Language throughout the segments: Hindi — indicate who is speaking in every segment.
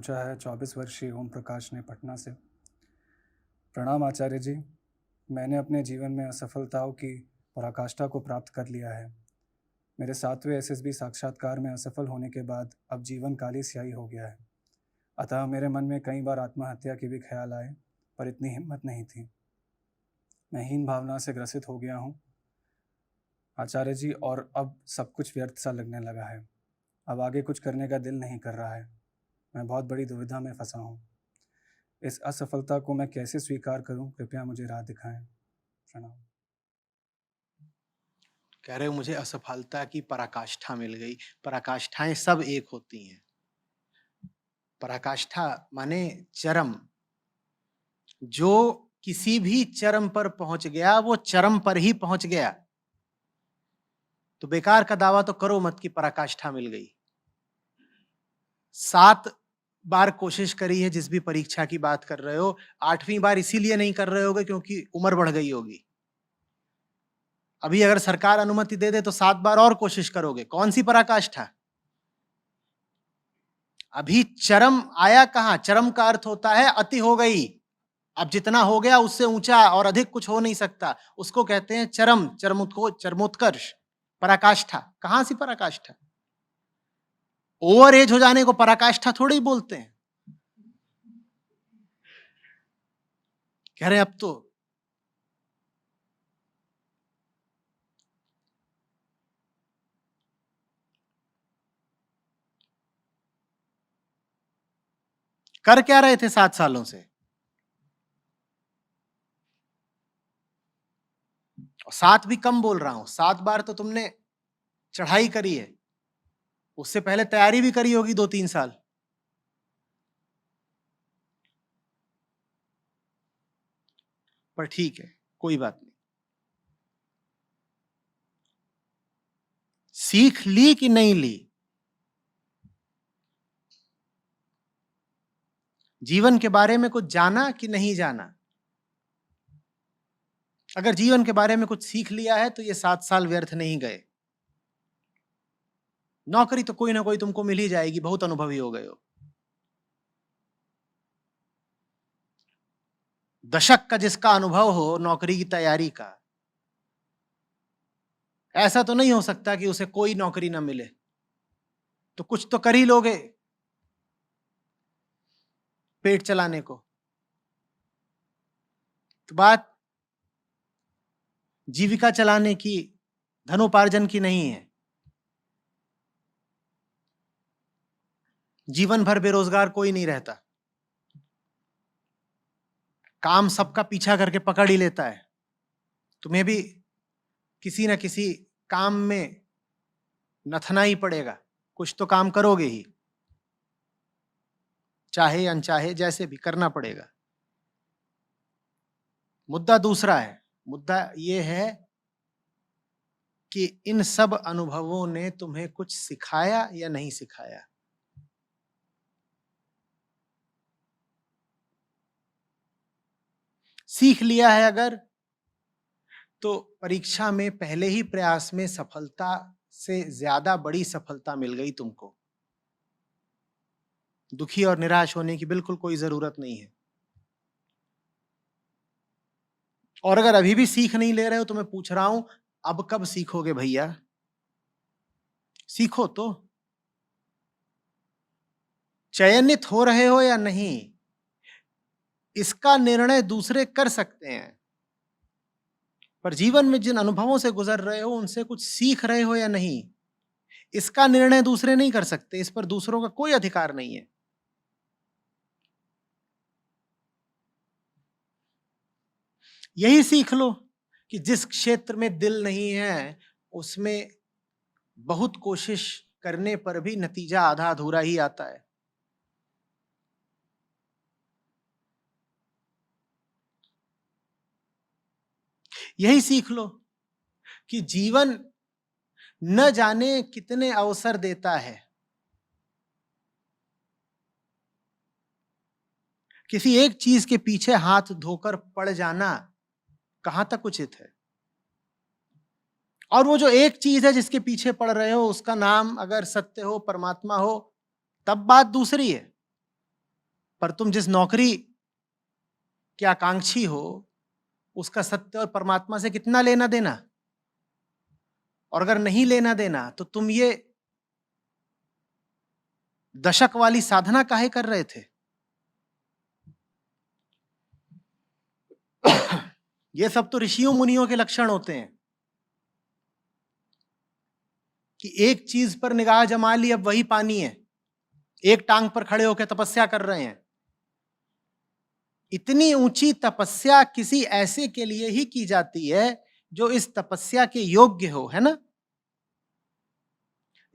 Speaker 1: पूछा है 24 वर्षीय ओम प्रकाश ने पटना से। प्रणाम आचार्य जी, मैंने अपने जीवन में असफलताओं की पराकाष्ठा को प्राप्त कर लिया है। मेरे 7वें एसएसबी साक्षात्कार में असफल होने के बाद अब जीवन काली स्याही हो गया है। अतः मेरे मन में कई बार आत्महत्या के भी ख्याल आए, पर इतनी हिम्मत नहीं थी। मैं हीन भावना से ग्रसित हो गया हूँ आचार्य जी, और अब सब कुछ व्यर्थ सा लगने लगा है। अब आगे कुछ करने का दिल नहीं कर रहा है। मैं बहुत बड़ी दुविधा में फंसा हूँ। इस असफलता को मैं कैसे स्वीकार करूं? कृपया मुझे राह दिखाएं। प्रणाम।
Speaker 2: कह रहे हो मुझे असफलता की पराकाष्ठा मिल गई। पराकाष्ठाएं सब एक होती हैं। पराकाष्ठा माने चरम। जो किसी भी चरम पर पहुंच गया वो चरम पर ही पहुंच गया। तो बेकार का दावा तो करो मत कि पराकाष्ठा मिल गई। 7 बार कोशिश करी है जिस भी परीक्षा की बात कर रहे हो। 8वीं बार इसीलिए नहीं कर रहे होगे क्योंकि उम्र बढ़ गई होगी। अभी अगर सरकार अनुमति दे दे तो 7 बार और कोशिश करोगे। कौन सी पराकाष्ठा? अभी चरम आया कहां? चरम का अर्थ होता है अति हो गई। अब जितना हो गया उससे ऊंचा और अधिक कुछ हो नहीं सकता। उसको कहते हैं चरम, चरमोत्कर्ष, पराकाष्ठा। कहां सी पराकाष्ठा? ओवर एज हो जाने को पराकाष्ठा थोड़ी बोलते हैं। कह रहे अब तो कर क्या रहे थे 7 सालों से? और 7 भी कम बोल रहा हूं। 7 बार तो तुमने चढ़ाई करी है। उससे पहले तैयारी भी करी होगी 2-3 साल। पर ठीक है, कोई बात नहीं। सीख ली कि नहीं ली? जीवन के बारे में कुछ जाना कि नहीं जाना? अगर जीवन के बारे में कुछ सीख लिया है तो ये 7 साल व्यर्थ नहीं गए। नौकरी तो कोई ना कोई तुमको मिल ही जाएगी, बहुत अनुभवी हो गए हो। दशक का जिसका अनुभव हो नौकरी की तैयारी का, ऐसा तो नहीं हो सकता कि उसे कोई नौकरी ना मिले। तो कुछ तो कर ही लोगे पेट चलाने को। तो बात जीविका चलाने की, धनोपार्जन की नहीं है। जीवन भर बेरोजगार कोई नहीं रहता। काम सबका पीछा करके पकड़ ही लेता है। तुम्हें भी किसी न किसी काम में नथना ही पड़ेगा। कुछ तो काम करोगे ही, चाहे अनचाहे, जैसे भी करना पड़ेगा। मुद्दा दूसरा है। मुद्दा यह है कि इन सब अनुभवों ने तुम्हें कुछ सिखाया या नहीं सिखाया। सीख लिया है अगर, तो परीक्षा में पहले ही प्रयास में सफलता से ज्यादा बड़ी सफलता मिल गई तुमको। दुखी और निराश होने की बिल्कुल कोई जरूरत नहीं है। और अगर अभी भी सीख नहीं ले रहे हो तो मैं पूछ रहा हूं, अब कब सीखोगे भैया? सीखो तो। चयनित हो रहे हो या नहीं, इसका निर्णय दूसरे कर सकते हैं। पर जीवन में जिन अनुभवों से गुजर रहे हो उनसे कुछ सीख रहे हो या नहीं, इसका निर्णय दूसरे नहीं कर सकते। इस पर दूसरों का कोई अधिकार नहीं है। यही सीख लो कि जिस क्षेत्र में दिल नहीं है उसमें बहुत कोशिश करने पर भी नतीजा आधा अधूरा ही आता है। यही सीख लो कि जीवन न जाने कितने अवसर देता है। किसी एक चीज के पीछे हाथ धोकर पड़ जाना कहां तक उचित है? और वो जो एक चीज है जिसके पीछे पड़ रहे हो उसका नाम अगर सत्य हो, परमात्मा हो, तब बात दूसरी है। पर तुम जिस नौकरी के आकांक्षी हो उसका सत्य और परमात्मा से कितना लेना देना? और अगर नहीं लेना देना तो तुम ये दशक वाली साधना काहे कर रहे थे? ये सब तो ऋषियों मुनियों के लक्षण होते हैं कि एक चीज पर निगाह जमा ली, अब वही पानी है, एक टांग पर खड़े होकर तपस्या कर रहे हैं। इतनी ऊंची तपस्या किसी ऐसे के लिए ही की जाती है जो इस तपस्या के योग्य हो, है ना?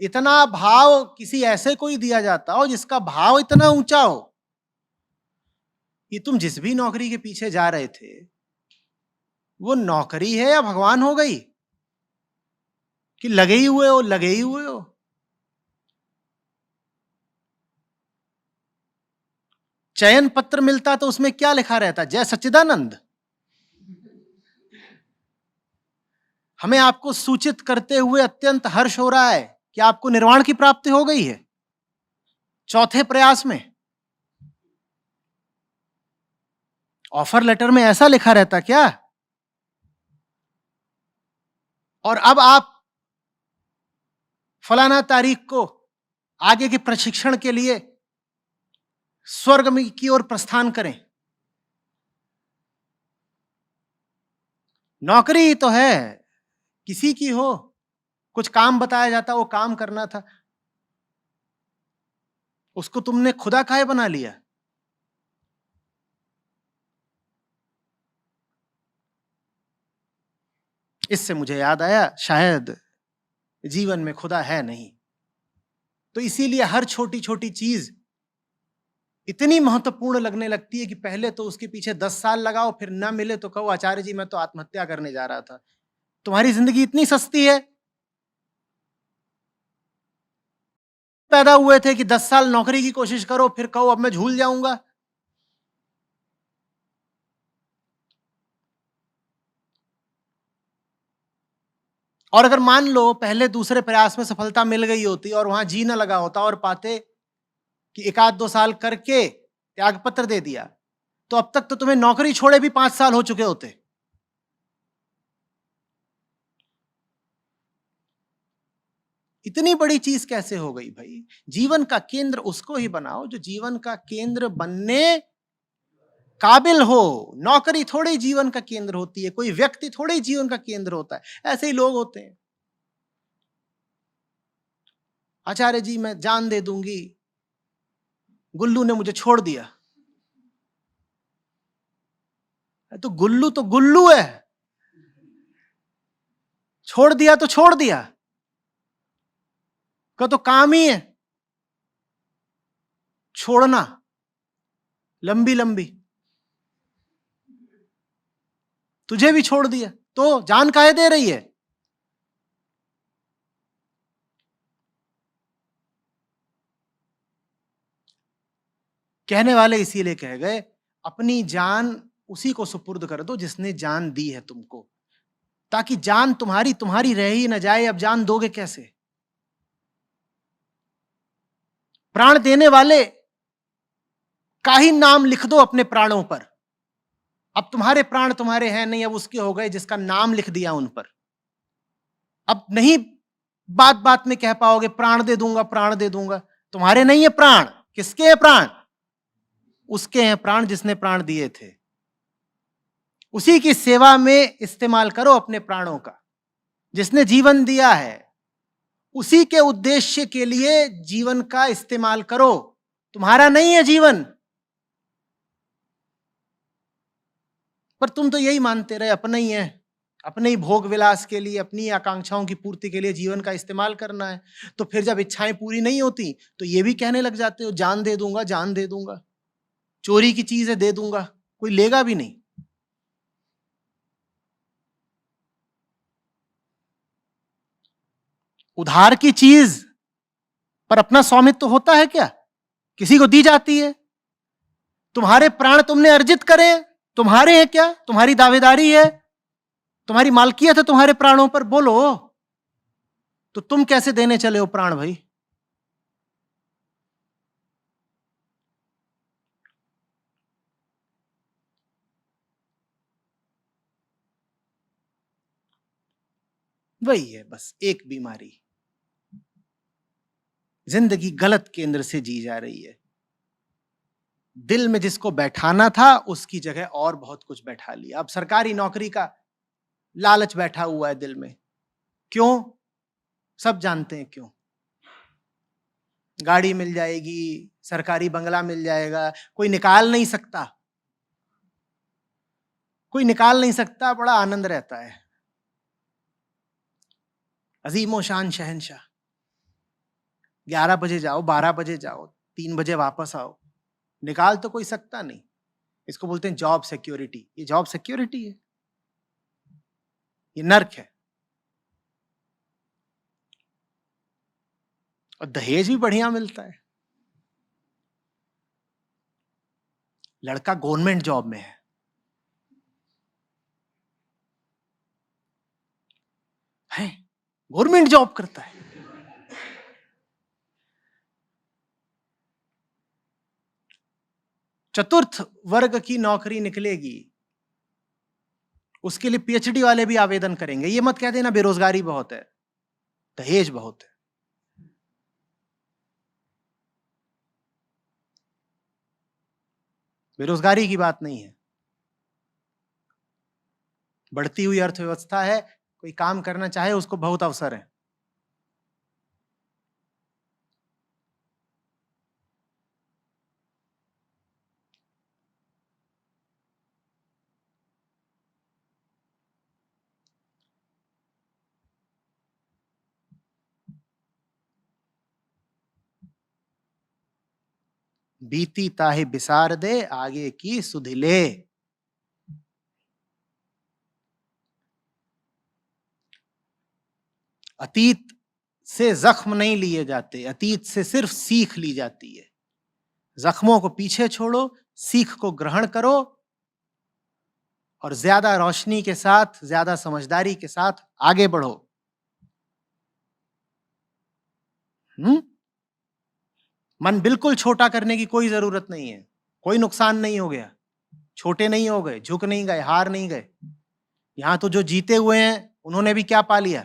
Speaker 2: इतना भाव किसी ऐसे को ही दिया जाता हो जिसका भाव इतना ऊंचा हो। ये तुम जिस भी नौकरी के पीछे जा रहे थे वो नौकरी है या भगवान हो गई कि लगे ही हुए हो, लगे ही हुए हो? चयन पत्र मिलता तो उसमें क्या लिखा रहता? जय सच्चिदानंद। हमें आपको सूचित करते हुए अत्यंत हर्ष हो रहा है कि आपको निर्वाण की प्राप्ति हो गई है चौथे प्रयास में। ऑफर लेटर में ऐसा लिखा रहता क्या? और अब आप फलाना तारीख को आगे के प्रशिक्षण के लिए स्वर्ग में की ओर प्रस्थान करें। नौकरी ही तो है, किसी की हो, कुछ काम बताया जाता, वो काम करना था, उसको तुमने खुदा काहे बना लिया? इससे मुझे याद आया शायद जीवन में खुदा है नहीं, तो इसीलिए हर छोटी छोटी चीज इतनी महत्वपूर्ण लगने लगती है कि पहले तो उसके पीछे 10 साल लगाओ, फिर ना मिले तो कहो आचार्य जी मैं तो आत्महत्या करने जा रहा था। तुम्हारी जिंदगी इतनी सस्ती है। पैदा हुए थे कि 10 साल नौकरी की कोशिश करो, फिर कहो अब मैं झूल जाऊंगा। और अगर मान लो पहले दूसरे प्रयास में सफलता मिल गई होती और वहां जी न लगा होता और पाते कि 1-2 साल करके त्यागपत्र दे दिया, तो अब तक तो तुम्हें नौकरी छोड़े भी 5 साल हो चुके होते। इतनी बड़ी चीज कैसे हो गई भाई? जीवन का केंद्र उसको ही बनाओ जो जीवन का केंद्र बनने काबिल हो। नौकरी थोड़ी जीवन का केंद्र होती है, कोई व्यक्ति थोड़ी जीवन का केंद्र होता है, ऐसे ही लोग होते हैं। आचार्य जी मैं जान दे दूंगी, गुल्लू ने मुझे छोड़ दिया। तो गुल्लू है, छोड़ दिया तो छोड़ दिया, का तो काम ही है छोड़ना, लंबी लंबी। तुझे भी छोड़ दिया तो जान काहे दे रही है? कहने वाले इसीलिए कह गए अपनी जान उसी को सुपुर्द कर दो जिसने जान दी है तुमको, ताकि जान तुम्हारी तुम्हारी रह ही न जाए। अब जान दोगे कैसे? प्राण देने वाले का ही नाम लिख दो अपने प्राणों पर। अब तुम्हारे प्राण तुम्हारे हैं नहीं, अब उसके हो गए जिसका नाम लिख दिया उन पर। अब नहीं बात बात में कह पाओगे प्राण दे दूंगा, प्राण दे दूंगा। तुम्हारे नहीं है प्राण, किसके हैं प्राण? उसके हैं प्राण जिसने प्राण दिए थे। उसी की सेवा में इस्तेमाल करो अपने प्राणों का। जिसने जीवन दिया है उसी के उद्देश्य के लिए जीवन का इस्तेमाल करो। तुम्हारा नहीं है जीवन, पर तुम तो यही मानते रहे अपना ही है, अपने ही भोग विलास के लिए, अपनी आकांक्षाओं की पूर्ति के लिए जीवन का इस्तेमाल करना है। तो फिर जब इच्छाएं पूरी नहीं होती तो ये भी कहने लग जाते हो जान दे दूंगा, जान दे दूंगा। चोरी की चीज है दे दूंगा, कोई लेगा भी नहीं। उधार की चीज पर अपना स्वामित्व तो होता है क्या? किसी को दी जाती है। तुम्हारे प्राण तुमने अर्जित करे, तुम्हारे हैं क्या? तुम्हारी दावेदारी है, तुम्हारी मालकियत है तुम्हारे प्राणों पर। बोलो तो तुम कैसे देने चले हो प्राण भाई? वही है बस एक बीमारी, जिंदगी गलत केंद्र से जी जा रही है। दिल में जिसको बैठाना था उसकी जगह और बहुत कुछ बैठा लिया। अब सरकारी नौकरी का लालच बैठा हुआ है दिल में। क्यों? सब जानते हैं क्यों। गाड़ी मिल जाएगी, सरकारी बंगला मिल जाएगा, कोई निकाल नहीं सकता, कोई निकाल नहीं सकता, बड़ा आनंद रहता है। अजीमो शान शहंशाह, 11 बजे जाओ, 12 बजे जाओ, 3 बजे वापस आओ, निकाल तो कोई सकता नहीं। इसको बोलते हैं जॉब सिक्योरिटी। ये जॉब सिक्योरिटी है, ये नर्क है। और दहेज भी बढ़िया मिलता है। लड़का गवर्नमेंट जॉब में है, गवर्नमेंट जॉब करता है। चतुर्थ वर्ग की नौकरी निकलेगी, उसके लिए पीएचडी वाले भी आवेदन करेंगे। ये मत कह देना बेरोजगारी बहुत है, दहेज बहुत है। बेरोजगारी की बात नहीं है, बढ़ती हुई अर्थव्यवस्था है, कोई काम करना चाहे उसको बहुत अवसर है। बीती ताहे बिसार दे, आगे की सुधिले। अतीत से जख्म नहीं लिए जाते, अतीत से सिर्फ सीख ली जाती है। जख्मों को पीछे छोड़ो, सीख को ग्रहण करो और ज्यादा रोशनी के साथ, ज्यादा समझदारी के साथ आगे बढ़ो। मन बिल्कुल छोटा करने की कोई जरूरत नहीं है, कोई नुकसान नहीं हो गया, छोटे नहीं हो गए, झुक नहीं गए, हार नहीं गए। यहां तो जो जीते हुए हैं उन्होंने भी क्या पा लिया?